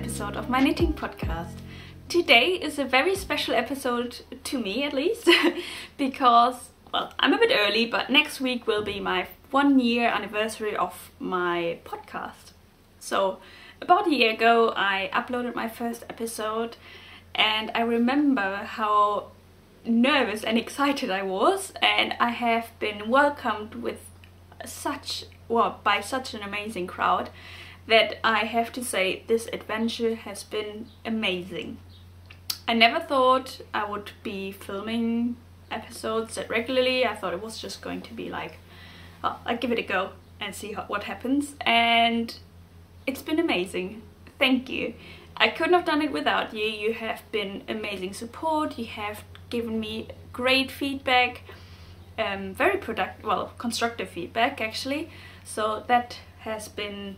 episode of my knitting podcast. Today is a very special episode to me, at least, because, well, I'm a bit early, but next week will be my 1-year anniversary of my podcast. So about a year ago I uploaded my first episode, and I remember how nervous and excited I was, and I have been welcomed with by such an amazing crowd that I have to say this adventure has been amazing. I never thought I would be filming episodes that regularly. I thought it was just going to be like, oh, I'll give it a go and see what happens, and it's been amazing. Thank you. I couldn't have done it without you. You have been amazing support. You have given me great feedback, very productive, well, constructive feedback actually. So that has been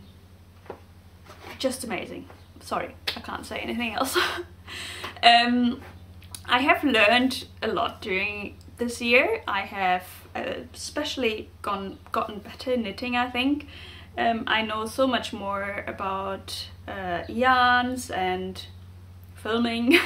just amazing. Sorry, I can't say anything else. I have learned a lot during this year. I have especially gotten better in knitting, I think. I know so much more about yarns and filming.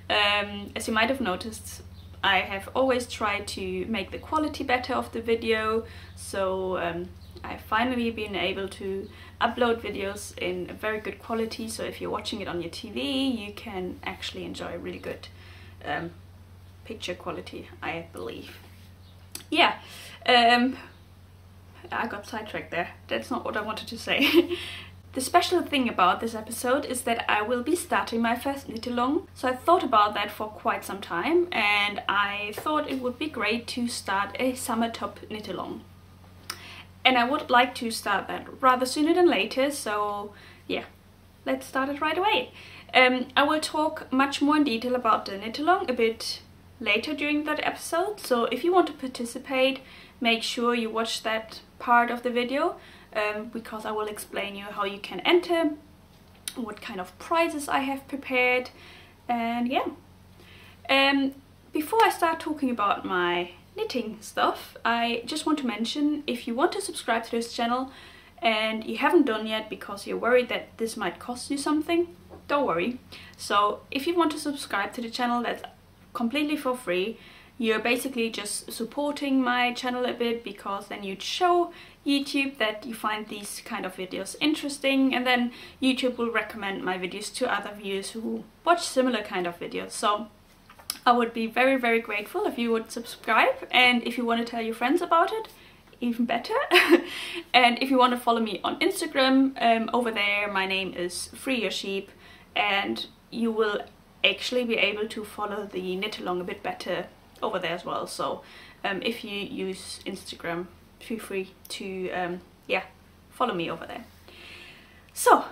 As you might have noticed, I have always tried to make the quality better of the video, so I've finally been able to upload videos in a very good quality, so if you're watching it on your TV you can actually enjoy really good picture quality, I believe. Yeah, I got sidetracked there. That's not what I wanted to say. The special thing about this episode is that I will be starting my first knit-along. So I thought about that for quite some time, and I thought it would be great to start a summer top knit-along. And I would like to start that rather sooner than later, so yeah, let's start it right away. I will talk much more in detail about the knit-along a bit later during that episode, so if you want to participate, make sure you watch that part of the video, because I will explain you how you can enter, what kind of prizes I have prepared, and yeah. Before I start talking about my knitting stuff, I just want to mention, if you want to subscribe to this channel and you haven't done yet because you're worried that this might cost you something, don't worry. So if you want to subscribe to the channel, that's completely for free. You're basically just supporting my channel a bit, because then you'd show YouTube that you find these kind of videos interesting, and then YouTube will recommend my videos to other viewers who watch similar kind of videos. So I would be very, very grateful if you would subscribe, and if you want to tell your friends about it, even better. And if you want to follow me on Instagram, over there my name is Free Your Sheep, and you will actually be able to follow the knit along a bit better over there as well. So if you use Instagram, feel free to yeah, follow me over there. So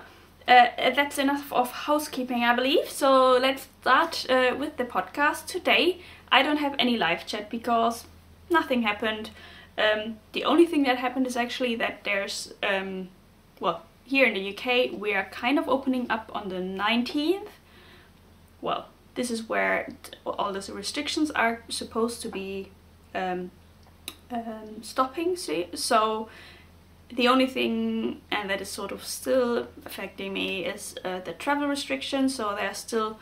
that's enough of housekeeping, I believe. So let's start with the podcast. Today I don't have any live chat because nothing happened. The only thing that happened is actually that there's well, here in the UK we are kind of opening up on the 19th. Well, this is where all those restrictions are supposed to be stopping. So the only thing, and that is sort of still affecting me, is the travel restrictions. So there are still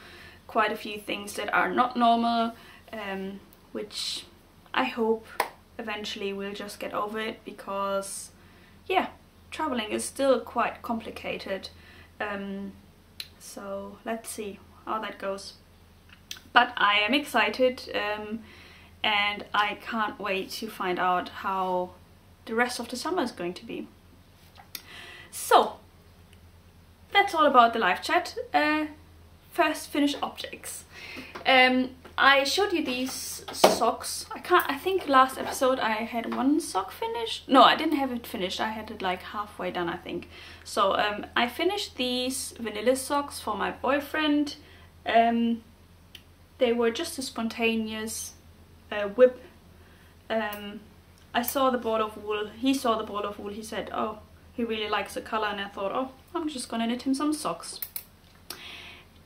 quite a few things that are not normal, which I hope eventually we'll just get over it, because yeah, traveling is still quite complicated. So let's see how that goes. But I am excited, and I can't wait to find out how the rest of the summer is going to be. So that's all about the live chat. First, finished objects. I showed you these socks. I think last episode I had one sock finished. No, I didn't have it finished. I had it like halfway done, I think. So I finished these vanilla socks for my boyfriend. They were just a spontaneous whip. I saw the ball of wool, he saw the ball of wool, he said, oh, he really likes the colour, and I thought, oh, I'm just gonna knit him some socks.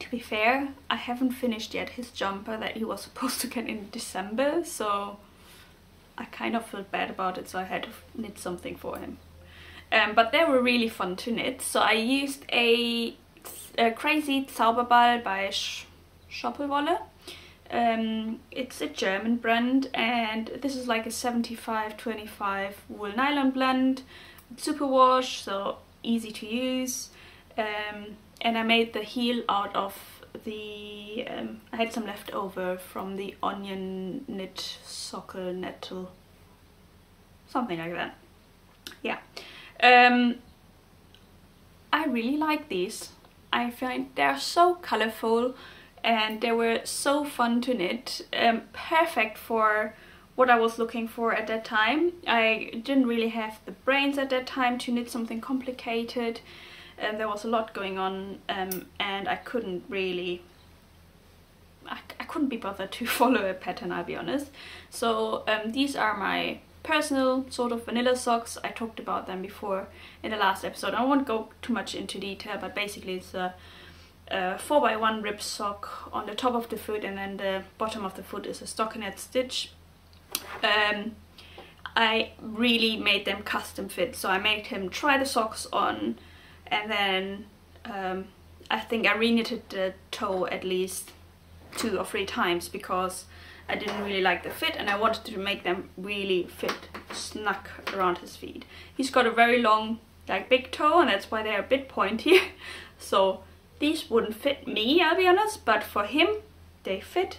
To be fair, I haven't finished yet his jumper that he was supposed to get in December, so I kind of felt bad about it, so I had to knit something for him. But they were really fun to knit, so I used a Crazy Zauberball by Schoppel Wolle. It's a German brand, and this is like a 75-25 wool nylon blend. It's super wash, so easy to use. And I made the heel out of the I had some left over from the onion knit soccer nettle, something like that. Yeah. I really like these. I find they're so colorful and they were so fun to knit. Perfect for what I was looking for at that time. I didn't really have the brains at that time to knit something complicated. There was a lot going on, and I couldn't really, I couldn't be bothered to follow a pattern, I'll be honest. So these are my personal sort of vanilla socks. I talked about them before in the last episode. I won't go too much into detail, but basically it's a 4x1 rib sock on the top of the foot, and then the bottom of the foot is a stockinette stitch. I really made them custom fit, so I made him try the socks on, and then I think I re-knitted the toe at least 2 or 3 times because I didn't really like the fit, and I wanted to make them really fit snug around his feet. He's got a very long, like, big toe, and that's why they're a bit pointy. So these wouldn't fit me, I'll be honest, but for him they fit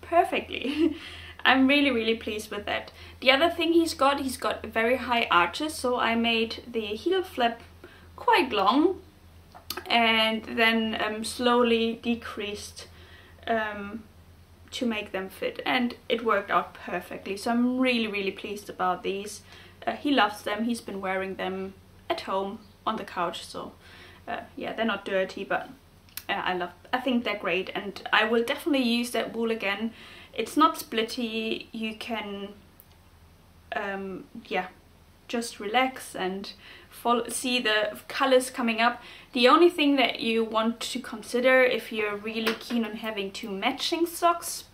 perfectly. I'm really pleased with that. The other thing he's got very high arches, so I made the heel flap quite long and then slowly decreased to make them fit, and it worked out perfectly. So I'm really pleased about these. He loves them. He's been wearing them at home on the couch, so yeah, they're not dirty, but I think they're great, and I will definitely use that wool again. It's not splitty. You can yeah, just relax and see the colors coming up. The only thing that you want to consider if you're really keen on having 2 matching socks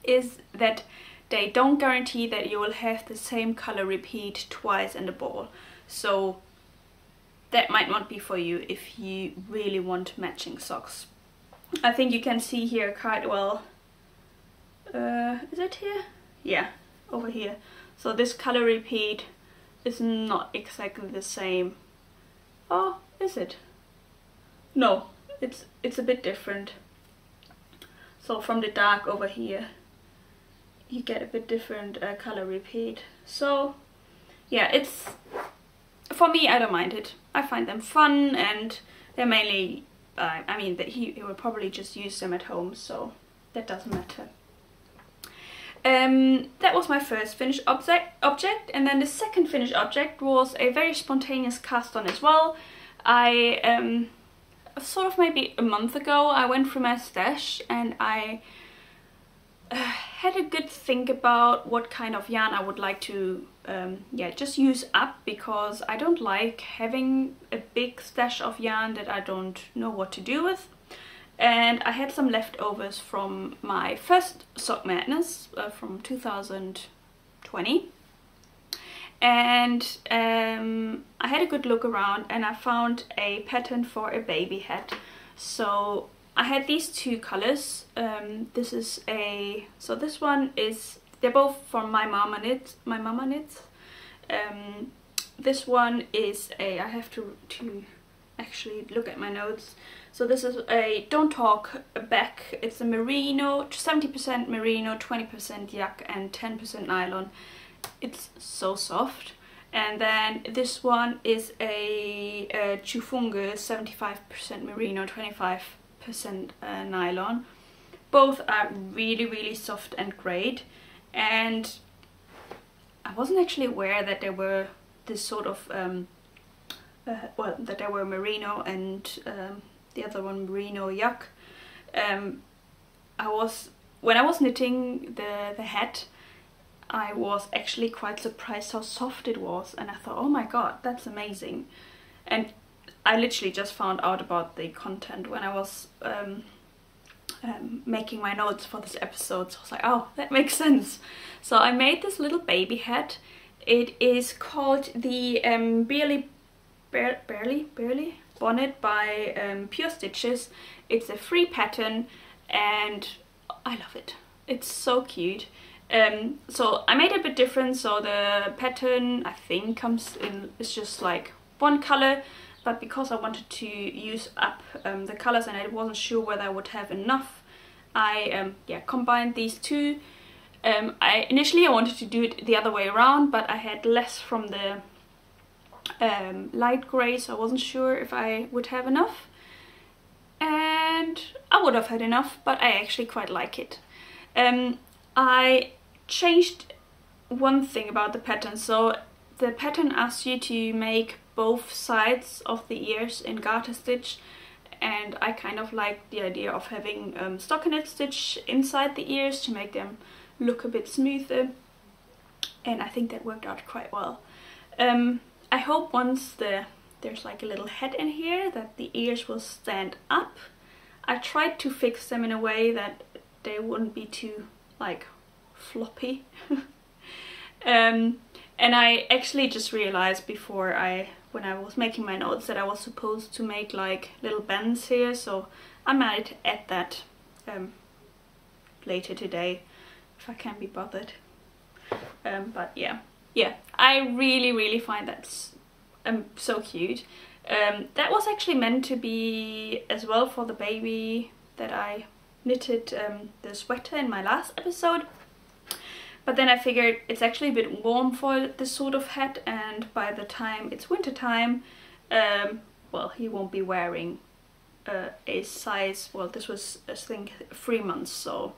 is that they don't guarantee that you will have the same color repeat twice in the ball. So that might not be for you if you really want matching socks. I think you can see here quite well. Is it here? Yeah, over here. So this color repeat is not exactly the same. Oh, is it? No, it's a bit different. So from the dark over here, you get a bit different color repeat. So yeah, it's, for me, I don't mind it. I find them fun, and they're mainly, I mean, he will probably just use them at home, so that doesn't matter. That was my first finished object, and then the second finished object was a very spontaneous cast on as well. I sort of maybe a month ago I went through my stash and I had a good think about what kind of yarn I would like to yeah, just use up, because I don't like having a big stash of yarn that I don't know what to do with. And I had some leftovers from my first Sock Madness from 2020, and I had a good look around and I found a pattern for a baby hat. So I had these 2 colors. This is a, so this one is, they're both from my mama knits. This one is a, I have to actually look at my notes. So this is a Don't Talk back. It's a merino, 70% merino, 20% yak and 10% nylon. It's so soft. And then this one is a Chufunge, 75% merino, 25% nylon. Both are really soft and great. And I wasn't actually aware that there were this sort of well, that there were merino and the other one merino yak. When I was knitting the hat, I was actually quite surprised how soft it was, and I thought, oh my god, that's amazing. And I literally just found out about the content when I was making my notes for this episode, so I was like, oh, that makes sense. So I made this little baby hat. It is called the Barely Bonnet by Pure Stitches. It's a free pattern and I love it. It's so cute. So I made it a bit different, so the pattern I think comes in, it's just like one color, but because I wanted to use up the colors and I wasn't sure whether I would have enough, I yeah, combined these two. Initially I wanted to do it the other way around, but I had less from the light grey, so I wasn't sure if I would have enough. And I would have had enough, but I actually quite like it. I changed one thing about the pattern. So the pattern asks you to make both sides of the ears in garter stitch, and I kind of like the idea of having stockinette stitch inside the ears to make them look a bit smoother, and I think that worked out quite well. I hope once there's like a little head in here that the ears will stand up. I tried to fix them in a way that they wouldn't be too like floppy. And I actually just realized before when I was making my notes that I was supposed to make like little bends here, so I might add that later today if I can be bothered. But yeah, I really find that's so cute. That was actually meant to be as well for the baby that I knitted the sweater in my last episode, but then I figured it's actually a bit warm for this sort of hat, and by the time it's winter time, well, he won't be wearing a size, well, this was I think 3 months, so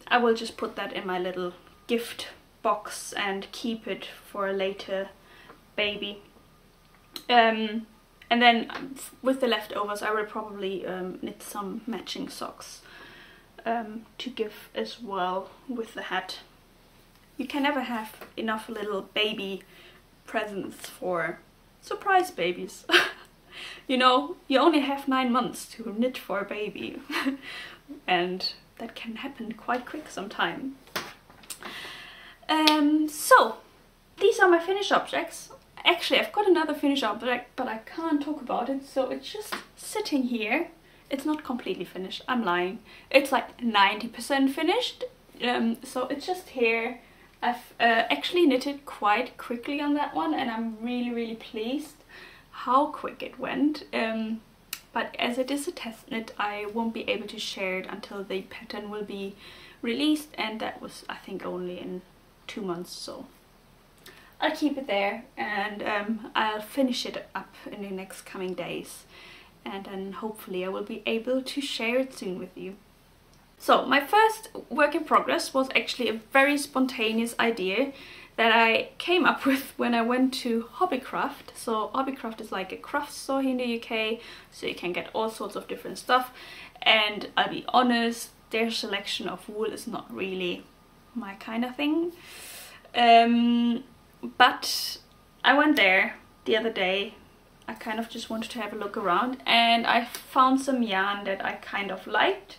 I will just put that in my little gift box and keep it for a later baby. And then with the leftovers I will probably knit some matching socks to give as well with the hat. You can never have enough little baby presents for surprise babies. You know, you only have 9 months to knit for a baby and that can happen quite quick sometime. So these are my finished objects. Actually, I've got another finished object, but I can't talk about it, so it's just sitting here. It's not completely finished, I'm lying. It's like 90% finished, so it's just here. I've actually knitted quite quickly on that one, and I'm really pleased how quick it went. But as it is a test knit, I won't be able to share it until the pattern will be released, and that was I think only in 2 months, so I'll keep it there, and I'll finish it up in the next coming days, and then hopefully I will be able to share it soon with you. So my first work in progress was actually a very spontaneous idea that I came up with when I went to Hobbycraft. So Hobbycraft is like a craft store here in the UK, so you can get all sorts of different stuff, and I'll be honest, their selection of wool is not really my kind of thing. But I went there the other day. I kind of just wanted to have a look around, and I found some yarn that I kind of liked.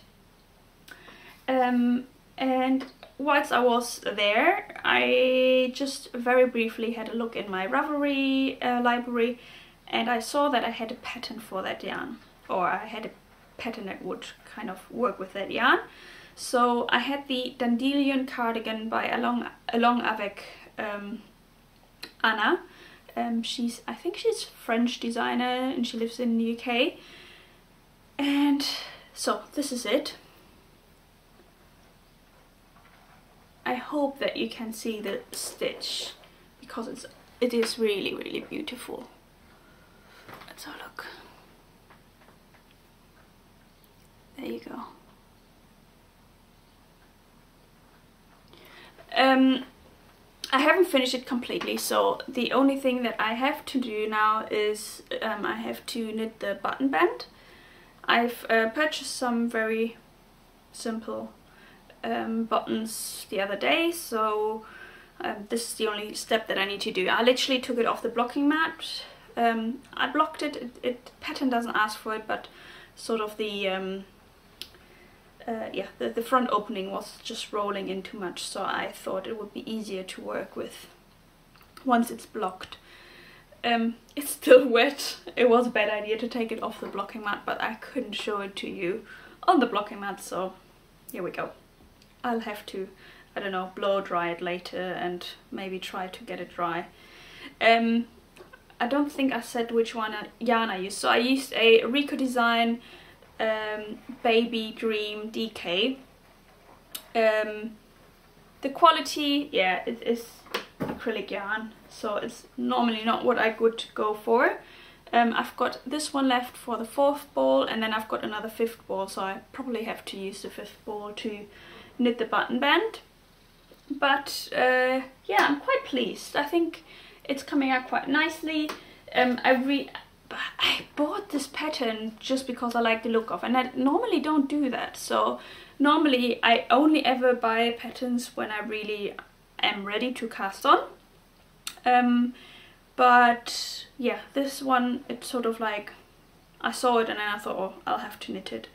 And whilst I was there, I just very briefly had a look in my Ravelry library, and I saw that I had a pattern for that yarn, or I had a pattern that would kind of work with that yarn. So I had the Dandelion cardigan by avec Hanna. I think she's a French designer and she lives in the UK. And so this is it. I hope that you can see the stitch because it is really beautiful. Let's have a look. There you go. I haven't finished it completely, so the only thing that I have to do now is I have to knit the button band. I've purchased some very simple buttons the other day, so this is the only step that I need to do. I literally took it off the blocking mat. I blocked it. Pattern doesn't ask for it, but sort of the the front opening was just rolling in too much, so I thought it would be easier to work with once it's blocked. It's still wet. It was a bad idea to take it off the blocking mat, but I couldn't show it to you on the blocking mat, so here we go. I'll have to, I don't know, blow dry it later and maybe try to get it dry. I don't think I said which one yarn I used. So I used a Rico design Baby Dream DK. The quality, yeah, it is acrylic yarn, so it's normally not what I would go for. I've got this one left for the 4th ball, and then I've got another 5th ball, so I probably have to use the 5th ball to knit the button band. But yeah, I'm quite pleased. I think it's coming out quite nicely. I bought this pattern just because I like the look of, and I normally don't do that. So normally I only ever buy patterns when I really am ready to cast on. But yeah, this one, it's sort of like, I saw it and then I thought, oh, I'll have to knit it.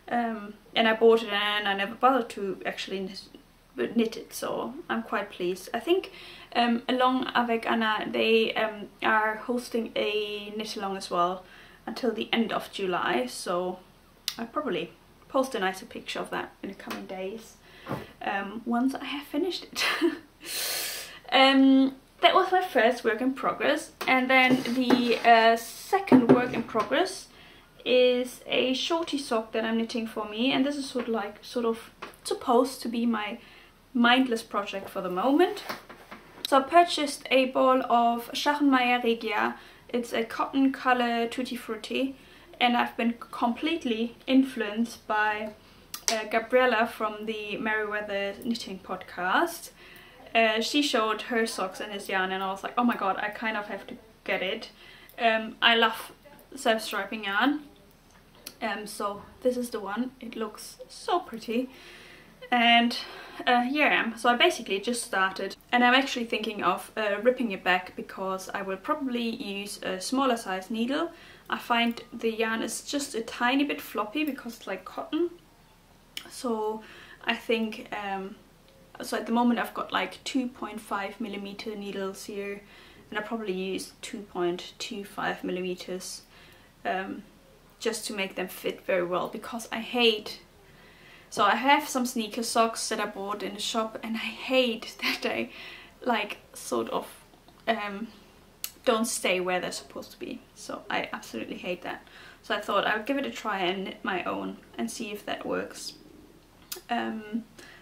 And I bought it and I never bothered to actually knit it, so I'm quite pleased. I think along avec Hanna, they are hosting a knit along as well until the end of July, so I'll probably post a nicer picture of that in the coming days once I have finished it. That was my first work in progress, and then the second work in progress is a Shortie sock that I'm knitting for me, and this is sort of supposed to be my mindless project for the moment. So I purchased a ball of Regia. It's a cotton color Tutti Frutti, and I've been completely influenced by Gabriella from the Merryweather knitting podcast. She showed her socks and his yarn, and I was like, oh my god, I kind of have to get it. I love self-striping yarn, so this is the one. It looks so pretty, and here I am. So I basically just started, and I'm actually thinking of ripping it back because I will probably use a smaller size needle. I find the yarn is just a tiny bit floppy because it's like cotton, so I think so at the moment I've got like 2.5mm needles here, and I probably use 2.25mm just to make them fit very well, because I hate, so I have some sneaker socks that I bought in the shop, and I hate that they like sort of don't stay where they're supposed to be. So I absolutely hate that. So I thought I would give it a try and knit my own and see if that works.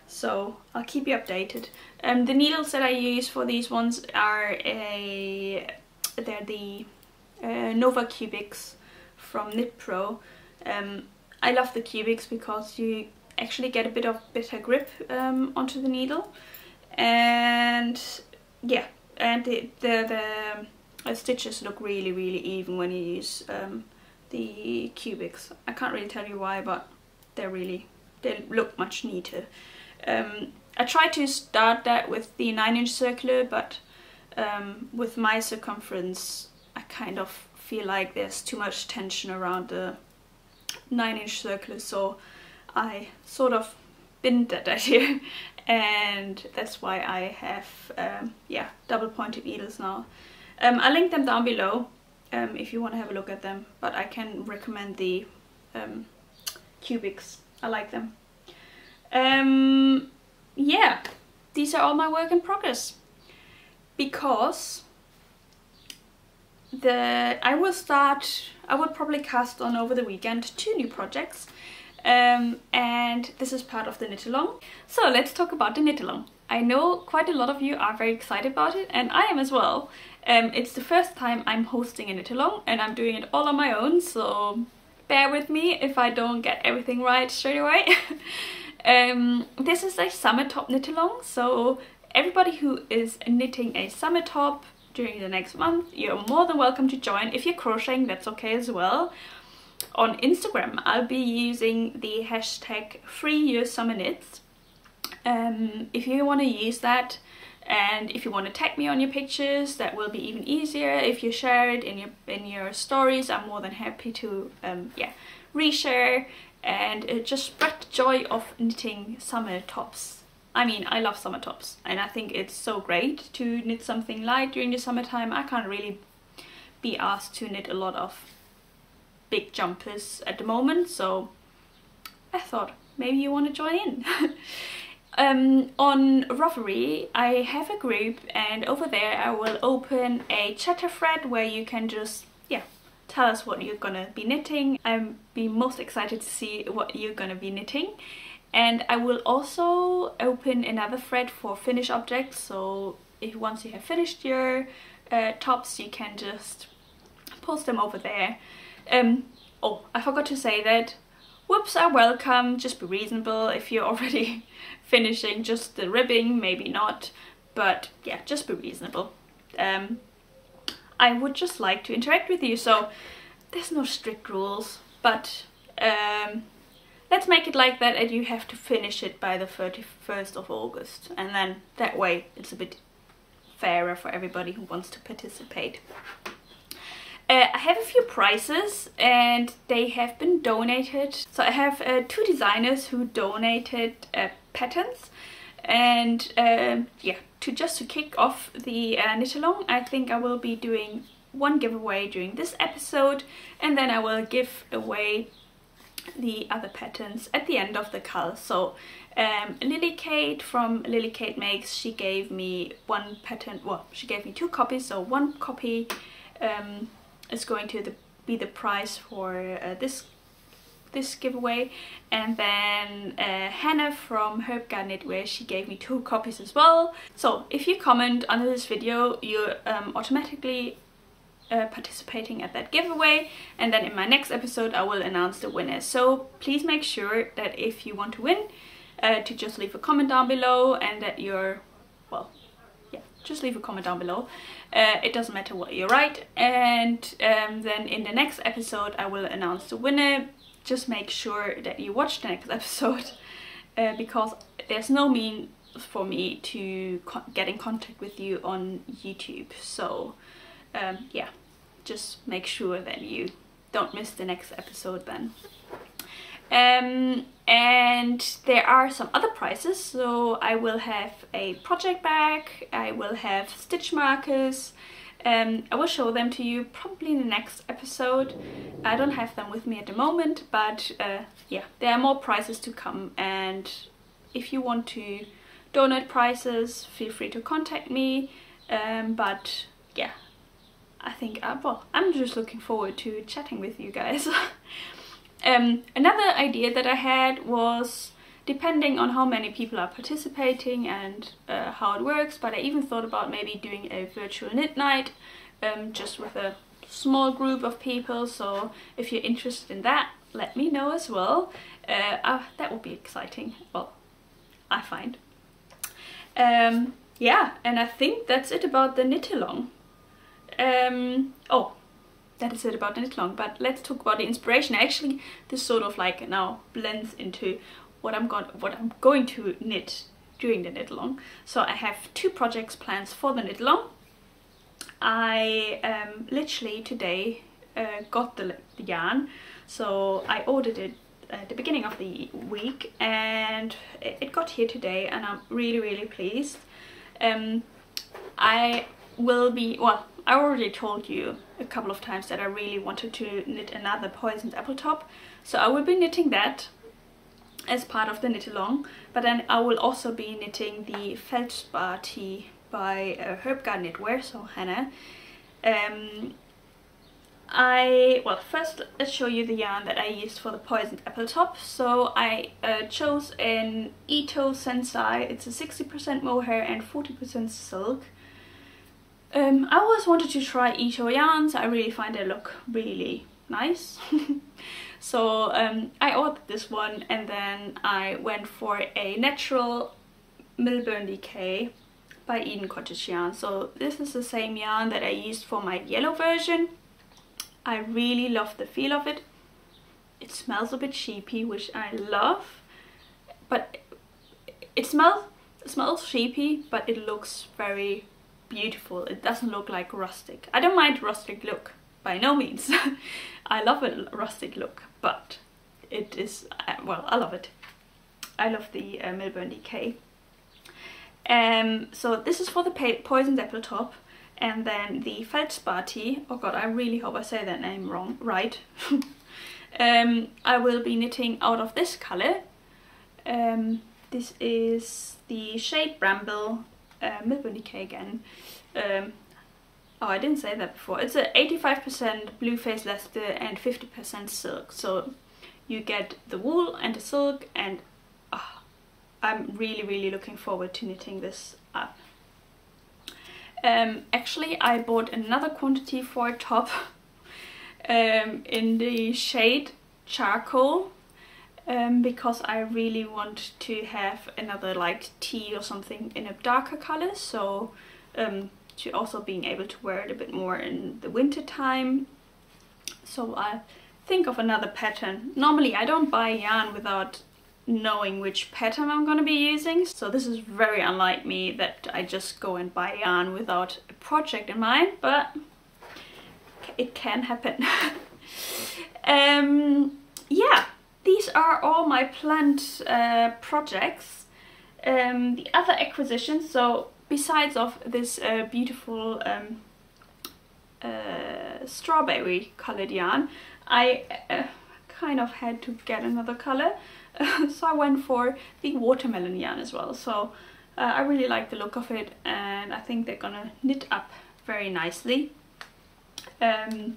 So I'll keep you updated. The needles that I use for these ones are they're the Nova Cubics from KnitPro. I love the cubics because you actually get a bit of better grip onto the needle, and yeah, and the stitches look really even when you use the cubics. I can't really tell you why, but they look much neater. I tried to start that with the 9-inch circular, but with my circumference I kind of feel like there's too much tension around the 9-inch circular, so I sort of binned that idea, and that's why I have yeah, double pointed needles now. I'll link them down below if you want to have a look at them, but I can recommend the cubics. I like them. Yeah, these are all my work in progress, because I will probably cast on over the weekend 2 new projects, and this is part of the knit along. So let's talk about the knit along. I know quite a lot of you are very excited about it, and I am as well. It's the first time I'm hosting a knit along, and I'm doing it all on my own, so bear with me if I don't get everything right straight away. This is a summer top knit along, so everybody who is knitting a summer top during the next month, you're more than welcome to join. If you're crocheting, that's okay as well. On Instagram, I'll be using the hashtag #FreeYourSummerKnits. If you want to use that, and if you want to tag me on your pictures, that will be even easier. If you share it in your stories, I'm more than happy to yeah, reshare and just spread the joy of knitting summer tops. I mean, I love summer tops, and I think it's so great to knit something light during the summertime. I can't really be asked to knit a lot of big jumpers at the moment, so I thought maybe you want to join in. On Ravelry I have a group, and over there I will open a chatter thread where you can just tell us what you're gonna be knitting. I'm be most excited to see what you're gonna be knitting. And I will also open another thread for finished objects, so if once you have finished your tops, you can just post them over there. Oh, I forgot to say that whoops are welcome, just be reasonable. If you're already finishing just the ribbing, maybe not, but yeah, just be reasonable. I would just like to interact with you, so there's no strict rules, but let's make it like that, and you have to finish it by the 31st of August, and then that way it's a bit fairer for everybody who wants to participate. I have a few prizes and they have been donated. So I have 2 designers who donated patterns, and yeah, just to kick off the knit along, I think I will be doing one giveaway during this episode, and then I will give away the other patterns at the end of the cull. So LAKEY from LAKEY Makes, she gave me one pattern, well, she gave me 2 copies, so 1 copy is going to be the prize for this giveaway, and then Hanna from Herbgarden Knitwear, she gave me 2 copies as well. So if you comment under this video, you're automatically participating at that giveaway, and then in my next episode I will announce the winner. So please make sure that if you want to win, to just leave a comment down below, and that you're, well, yeah, just leave a comment down below. It doesn't matter what you write, and then in the next episode I will announce the winner. Just make sure that you watch the next episode, because there's no means for me to get in contact with you on YouTube. So yeah, just make sure that you don't miss the next episode then. And there are some other prizes, so I will have a project bag, I will have stitch markers. I will show them to you probably in the next episode. I don't have them with me at the moment, but yeah, there are more prizes to come, and if you want to donate prizes, feel free to contact me. But yeah, I think, well, I'm just looking forward to chatting with you guys. Another idea that I had was, depending on how many people are participating and how it works, but I even thought about maybe doing a virtual knit night, just with a small group of people. So if you're interested in that, let me know as well. That would be exciting, well, I find. Yeah, and I think that's it about the knit along. Oh, that is it about the knit along, but let's talk about the inspiration. Actually, this sort of like now blends into what I'm going to knit during the knit along. So I have 2 projects plans for the knit along. I literally today got the yarn, so I ordered it at the beginning of the week, and it got here today, and I'm really pleased. I will be, well, I already told you a couple of times that I really wanted to knit another poisoned apple top, so I will be knitting that as part of the knit along. But then I will also be knitting the Feldspar tee by Herbgarden Knitwear, so Hanna. Well, first let's show you the yarn that I used for the poisoned apple top. So I chose an Ito Sensai. It's a 60% mohair and 40% silk. I always wanted to try Ito yarns. I really find they look really nice. So I ordered this one, and then I went for a natural Milburn decay by Eden Cottage yarn. So this is the same yarn that I used for my yellow version. I really love the feel of it. It smells a bit sheepy, which I love, but it smells sheepy, but it looks very beautiful. It doesn't look like rustic. I don't mind rustic look, by no means. I love a rustic look, but it is, well, I love it. I love the Milburn decay. So this is for the poisoned apple top, and then the Feldspar tee. Oh god, I really hope I say that name right. I will be knitting out of this colour. This is the shade Bramble, Milburn again. Oh, I didn't say that before. It's a 85% blue face leather and 50% silk. So you get the wool and the silk, and I'm really looking forward to knitting this up. Actually, I bought another quantity for a top in the shade Charcoal, because I really want to have another like tea or something in a darker colour, so to also being able to wear it a bit more in the winter time. So I think of another pattern. Normally I don't buy yarn without knowing which pattern I'm going to be using, so this is very unlike me that I just go and buy yarn without a project in mind, but it can happen. Yeah, these are all my planned projects. The other acquisitions, so besides of this beautiful strawberry colored yarn, I kind of had to get another color. So I went for the watermelon yarn as well. So I really like the look of it, and I think they're gonna knit up very nicely. And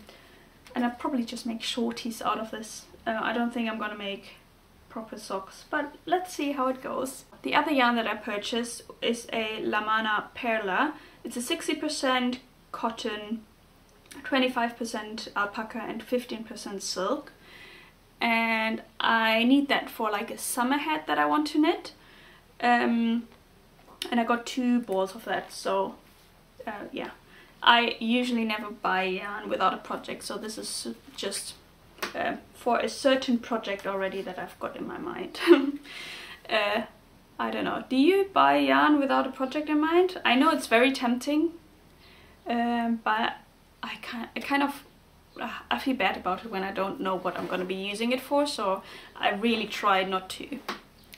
I'll probably just make shorties out of this. I don't think I'm gonna make proper socks, but let's see how it goes. The other yarn that I purchased is a Lamana Perla. It's a 60% cotton, 25% alpaca and 15% silk. And I need that for like a summer hat that I want to knit. And I got 2 balls of that, so yeah. I usually never buy yarn without a project, so this is just for a certain project already that I've got in my mind. I don't know, do you buy yarn without a project in mind? I know it's very tempting, but I feel bad about it when I don't know what I'm going to be using it for, so I really try not to,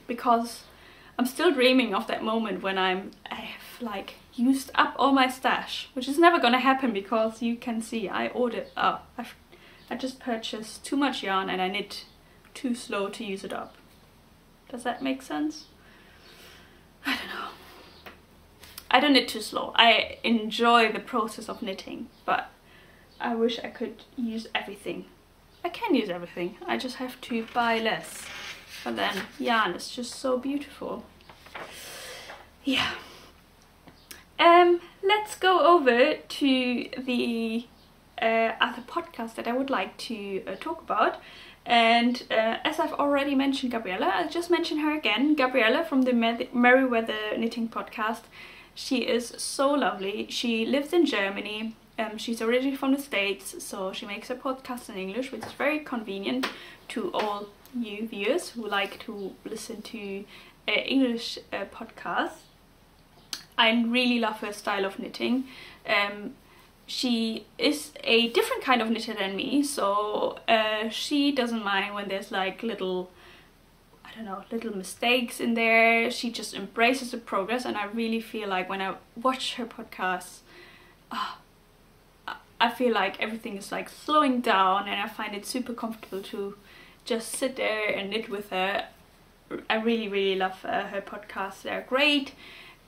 because I'm still dreaming of that moment when I have like used up all my stash, which is never going to happen because you can see I just purchased too much yarn and I knit too slow to use it up. Does that make sense? I don't know. I don't knit too slow. I enjoy the process of knitting, but I wish I could use everything. I can use everything, I just have to buy less. But then yarn is just so beautiful. Yeah. Let's go over to the other podcast that I would like to talk about. And as I've already mentioned Gabriella, I'll just mention her again. Gabriella from the Merryweather knitting podcast. She is so lovely. She lives in Germany. She's originally from the States, so she makes her podcast in English, which is very convenient to all you viewers who like to listen to English podcasts. I really love her style of knitting. She is a different kind of knitter than me, so she doesn't mind when there's like little, I don't know, little mistakes in there. She just embraces the progress, and I really feel like when I watch her podcasts, I feel like everything is like slowing down, and I find it super comfortable to just sit there and knit with her. I really love her podcasts. They're great.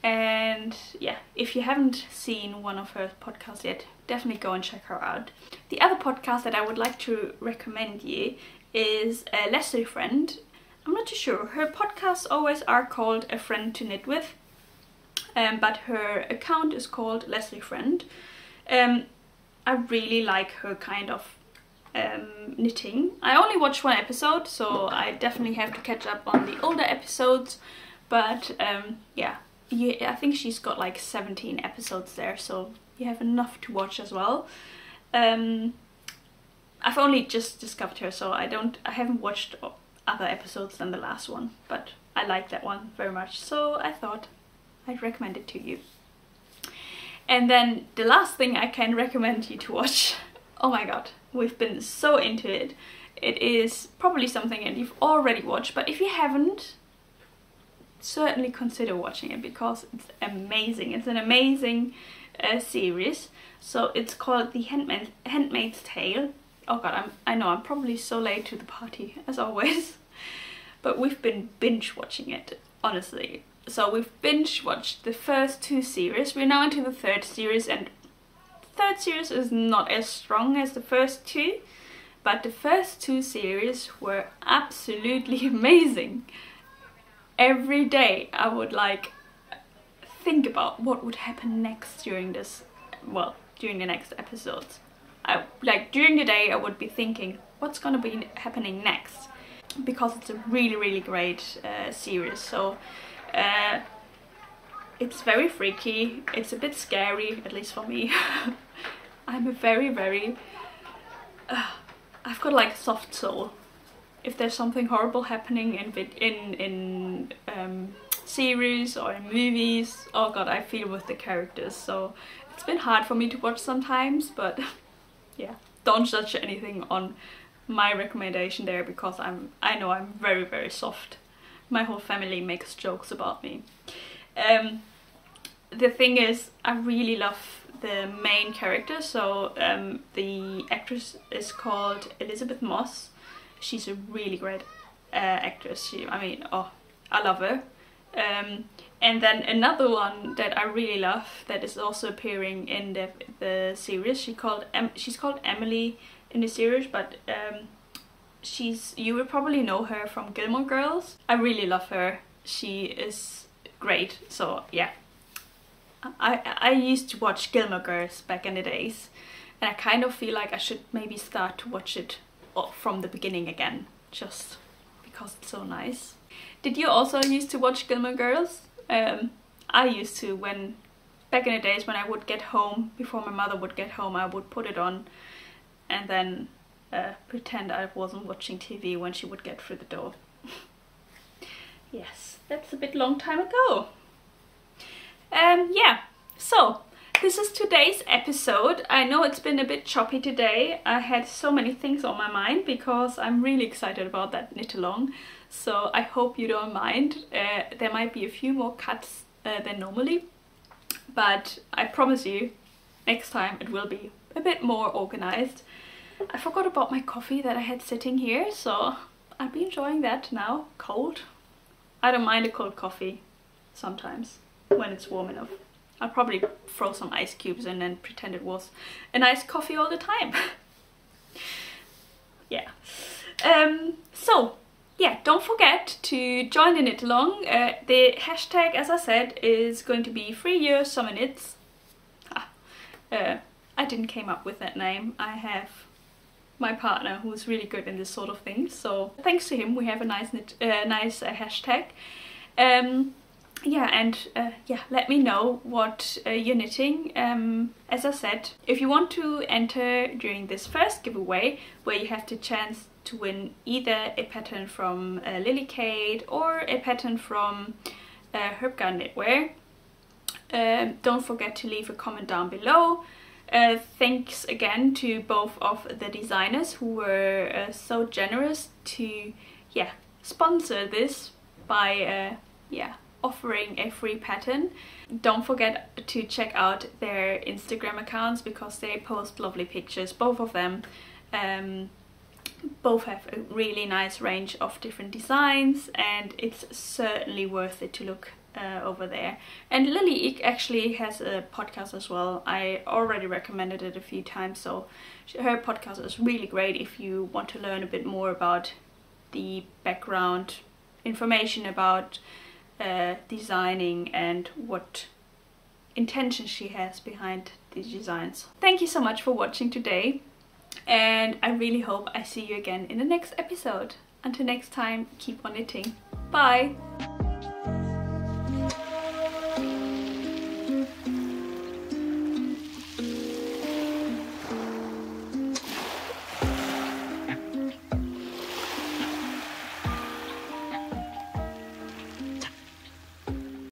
And yeah, if you haven't seen one of her podcasts yet, definitely go and check her out. The other podcast that I would like to recommend you is Leslie Friend. I'm not too sure. Her podcasts always are called A Friend to Knit With, but her account is called Leslie Friend. I really like her kind of knitting. I only watched 1 episode, so I definitely have to catch up on the older episodes, but yeah, I think she's got like 17 episodes there, so you have enough to watch as well. I've only just discovered her, so I haven't watched other episodes than the last one, but I like that one very much, so I thought I'd recommend it to you. And then the last thing I can recommend you to watch, oh my god, we've been so into it. It is probably something that you've already watched, but if you haven't, certainly consider watching it because it's amazing. It's an amazing series. So it's called the Handmaid's Tale. Oh god, I know I'm probably so late to the party as always, but we've been binge watching it, honestly. So we've binge watched the first 2 series. We're now into the 3rd series, and the 3rd series is not as strong as the first 2, but the first 2 series were absolutely amazing. Every day I would like think about what would happen next during this, well, during the next episodes. During the day I would be thinking what's gonna be happening next, because it's a really great series. So it's very freaky, it's a bit scary, at least for me. I'm a very I've got like a soft soul. If there's something horrible happening in series or in movies, oh god, I feel with the characters. So it's been hard for me to watch sometimes, but yeah, don't judge anything on my recommendation there, because I know I'm very soft. My whole family makes jokes about me. The thing is, I really love the main character. So the actress is called Elizabeth Moss. She's a really great actress. I mean, oh, I love her. And then another one that I really love, that is also appearing in the series. She's called Emily in the series, but you will probably know her from Gilmore Girls. I really love her. She is great. So yeah, I used to watch Gilmore Girls back in the days, and I kind of feel like I should maybe start to watch it from the beginning again, just because it's so nice. Did you also used to watch Gilmore Girls? I used to, back in the days when I would get home, before my mother would get home, I would put it on and then pretend I wasn't watching TV when she would get through the door. Yes, that's a bit long time ago. Yeah, so this is today's episode. I know it's been a bit choppy today. I had so many things on my mind because I'm really excited about that knit along. So I hope you don't mind. There might be a few more cuts than normally, but I promise you next time it will be a bit more organized. I forgot about my coffee that I had sitting here, so I'll be enjoying that now, cold. I don't mind a cold coffee sometimes when it's warm enough. I'll probably throw some ice cubes in and pretend it was a nice coffee all the time. Yeah. So yeah, don't forget to join the knit along. The hashtag, as I said, is going to be 3 years summer knits. I didn't came up with that name. I have my partner who's really good in this sort of thing, so thanks to him we have a nice hashtag. Yeah, and yeah, let me know what you're knitting. As I said, if you want to enter during this first giveaway, where you have the chance to win either a pattern from LAKEY or a pattern from Herbgarden Knitwear, don't forget to leave a comment down below. Thanks again to both of the designers who were so generous to sponsor this by offering a free pattern. Don't forget to check out their Instagram accounts because they post lovely pictures, both of them. Both have a really nice range of different designs, and it's certainly worth it to look over there. And LAKEY actually has a podcast as well. I already recommended it a few times, so her podcast is really great if you want to learn a bit more about the background information about designing and what intention she has behind these designs. Thank you so much for watching today, and I really hope I see you again in the next episode. Until next time, keep on knitting. Bye!